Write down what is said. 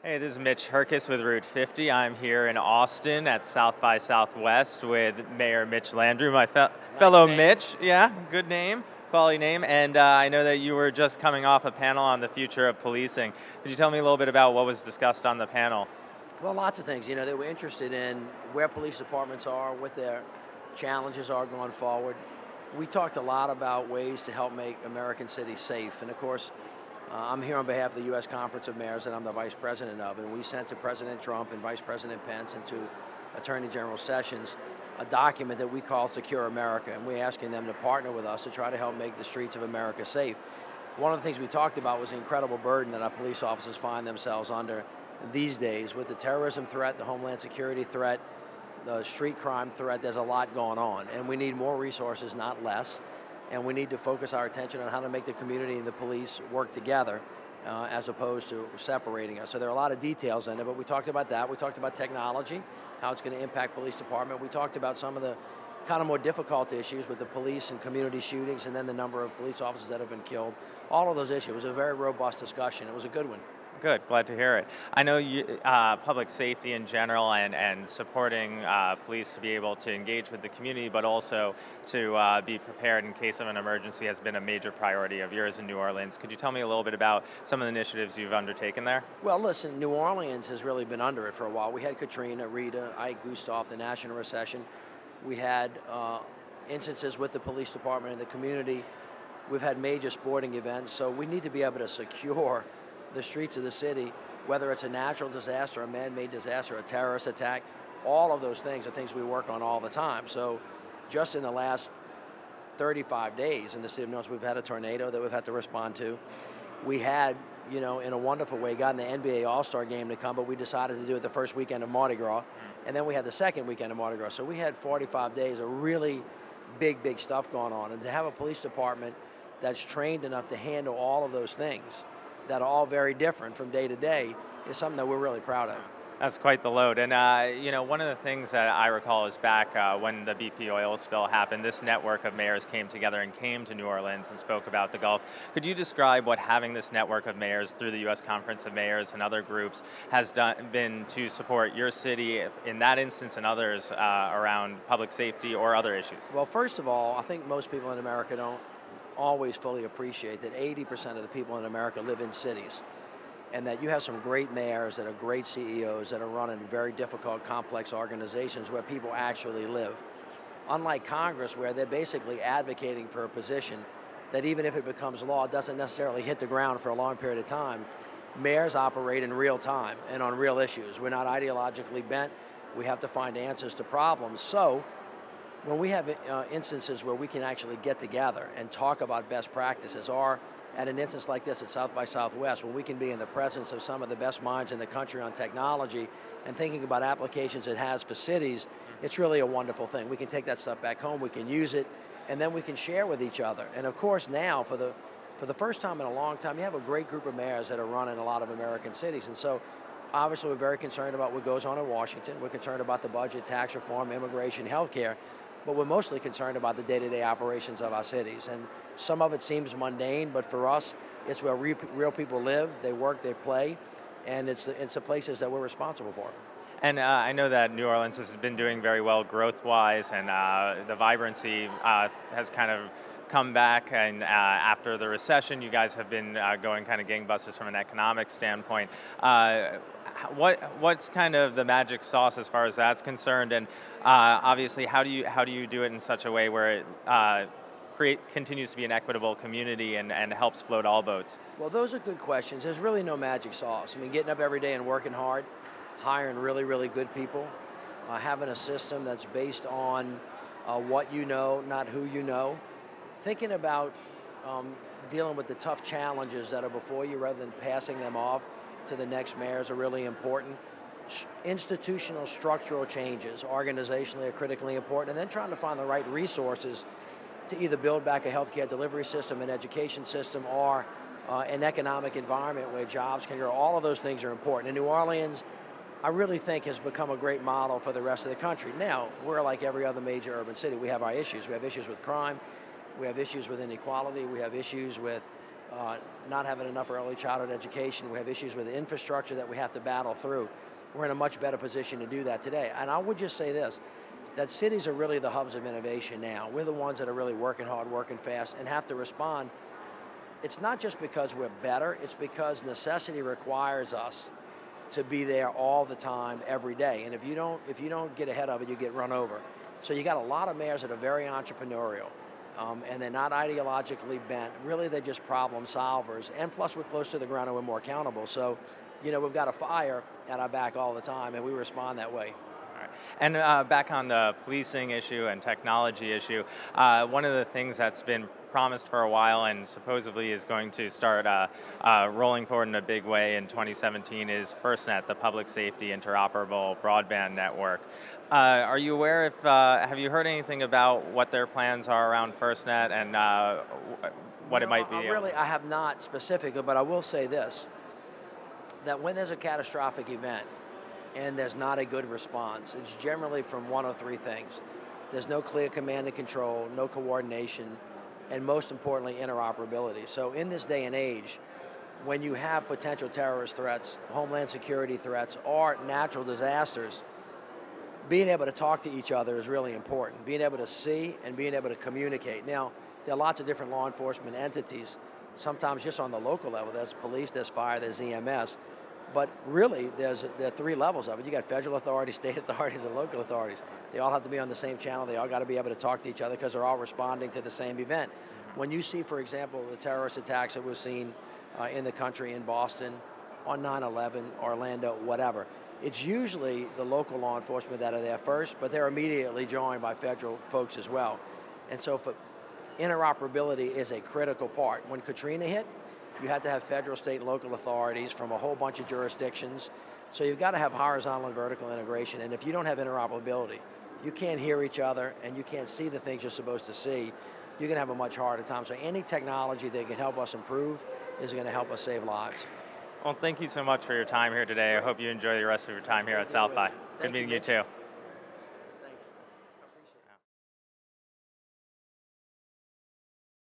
Hey, this is Mitch Herkus with Route 50. I'm here in Austin at South by Southwest with Mayor Mitch Landrieu, my Nice fellow name. Mitch. Yeah, good name, quality name. And I know that you were just coming off a panel on the future of policing. Could you tell me a little bit about what was discussed on the panel? Well, lots of things. They were interested in where police departments are, what their challenges are going forward. We talked a lot about ways to help make American cities safe. And of course, I'm here on behalf of the U.S. Conference of Mayors that I'm the vice president of. And we sent to President Trump and Vice President Pence and to Attorney General Sessions a document that we call Secure America. And we're asking them to partner with us to try to help make the streets of America safe. One of the things we talked about was the incredible burden that our police officers find themselves under these days with the terrorism threat, the homeland security threat, the street crime threat. There's a lot going on, and we need more resources, not less. And we need to focus our attention on how to make the community and the police work together as opposed to separating us. So there are a lot of details in it, but we talked about that. We talked about technology, how it's going to impact police department. We talked about some of the kind of more difficult issues with the police and community shootings and then the number of police officers that have been killed. All of those issues. It was a very robust discussion. It was a good one. Good, glad to hear it. I know public safety in general and supporting police to be able to engage with the community, but also to be prepared in case of an emergency has been a major priority of yours in New Orleans. Could you tell me a little bit about some of the initiatives you've undertaken there? Well, listen, New Orleans has really been under it for a while. We had Katrina, Rita, Ike, Gustav, the national recession. We had instances with the police department and the community. We've had major sporting events, so we need to be able to secure the streets of the city, whether it's a natural disaster, a man-made disaster, a terrorist attack. All of those things are things we work on all the time. So just in the last 35 days in the city of New Orleans, we've had a tornado that we've had to respond to. We had, in a wonderful way, gotten the NBA All-Star game to come, but we decided to do it the first weekend of Mardi Gras. And then we had the second weekend of Mardi Gras. So we had 45 days of really big stuff going on. And to have a police department that's trained enough to handle all of those things that are all very different from day to day is something that we're really proud of. That's quite the load. And, one of the things that I recall is back when the BP oil spill happened, this network of mayors came together and came to New Orleans and spoke about the Gulf. Could you describe what having this network of mayors through the U.S. Conference of Mayors and other groups has been to support your city in that instance and others around public safety or other issues? Well, first of all, I think most people in America don't always fully appreciate that 80% of the people in America live in cities, and that you have some great mayors that are great CEOs that are running very difficult, complex organizations where people actually live. Unlike Congress, where they're basically advocating for a position that even if it becomes law, doesn't necessarily hit the ground for a long period of time, mayors operate in real time and on real issues. We're not ideologically bent. We have to find answers to problems. So when we have instances where we can actually get together and talk about best practices, or at an instance like this at South by Southwest, when we can be in the presence of some of the best minds in the country on technology and thinking about applications it has for cities, it's really a wonderful thing. We can take that stuff back home, we can use it, and then we can share with each other. And of course now, for the first time in a long time, you have a great group of mayors that are running a lot of American cities. And so obviously we're very concerned about what goes on in Washington. We're concerned about the budget, tax reform, immigration, healthcare, but we're mostly concerned about the day-to-day operations of our cities. And some of it seems mundane, but for us, it's where real people live, they work, they play, and it's the places that we're responsible for. And I know that New Orleans has been doing very well growth-wise, and the vibrancy has kind of come back. And after the recession, you guys have been going kind of gangbusters from an economic standpoint. What's kind of the magic sauce as far as that's concerned? And obviously, how do you do it in such a way where it continues to be an equitable community and helps float all boats? Well, those are good questions. There's really no magic sauce. I mean, getting up every day and working hard, hiring really good people, having a system that's based on what you know, not who you know, thinking about dealing with the tough challenges that are before you rather than passing them off to the next mayors are really important. Institutional structural changes organizationally are critically important, and then trying to find the right resources to either build back a healthcare delivery system, an education system, or an economic environment where jobs can grow. All of those things are important. And New Orleans, I really think, has become a great model for the rest of the country. Now, we're like every other major urban city. We have our issues. We have issues with crime. We have issues with inequality. We have issues with not having enough early childhood education. We have issues with infrastructure that we have to battle through. We're in a much better position to do that today. And I would just say this, that cities are really the hubs of innovation now. We're the ones that are really working hard, working fast, and have to respond. It's not just because we're better, it's because necessity requires us to be there all the time, every day. And if you don't get ahead of it, you get run over. So you got a lot of mayors that are very entrepreneurial, and they're not ideologically bent. Really, they're just problem solvers. And plus, we're close to the ground and we're more accountable. So, we've got a fire at our back all the time, and we respond that way. All right. And back on the policing issue and technology issue, one of the things that's been promised for a while and supposedly is going to start rolling forward in a big way in 2017 is FirstNet, the public safety interoperable broadband network. Are you aware if, have you heard anything about what their plans are around FirstNet and what it might be? Really, I have not specifically, but I will say this, that when there's a catastrophic event and there's not a good response, it's generally from one of three things. There's no clear command and control, no coordination, and most importantly, interoperability. So in this day and age, when you have potential terrorist threats, homeland security threats, or natural disasters, being able to talk to each other is really important. Being able to see and being able to communicate. Now, there are lots of different law enforcement entities, sometimes just on the local level. There's police, there's fire, there's EMS. But really, there are three levels of it. You got federal authorities, state authorities, and local authorities. They all have to be on the same channel. They all got to be able to talk to each other because they're all responding to the same event. When you see, for example, the terrorist attacks that we've seen in the country, in Boston, on 9/11, Orlando, whatever, it's usually the local law enforcement that are there first, but they're immediately joined by federal folks as well. And so interoperability is a critical part. When Katrina hit, you had to have federal, state, and local authorities from a whole bunch of jurisdictions. So you've got to have horizontal and vertical integration. And if you don't have interoperability, you can't hear each other and you can't see the things you're supposed to see, you're going to have a much harder time. So any technology that can help us improve is going to help us save lives. Well, thank you so much for your time here today. I hope you enjoy the rest of your time here at South by. Good meeting you too.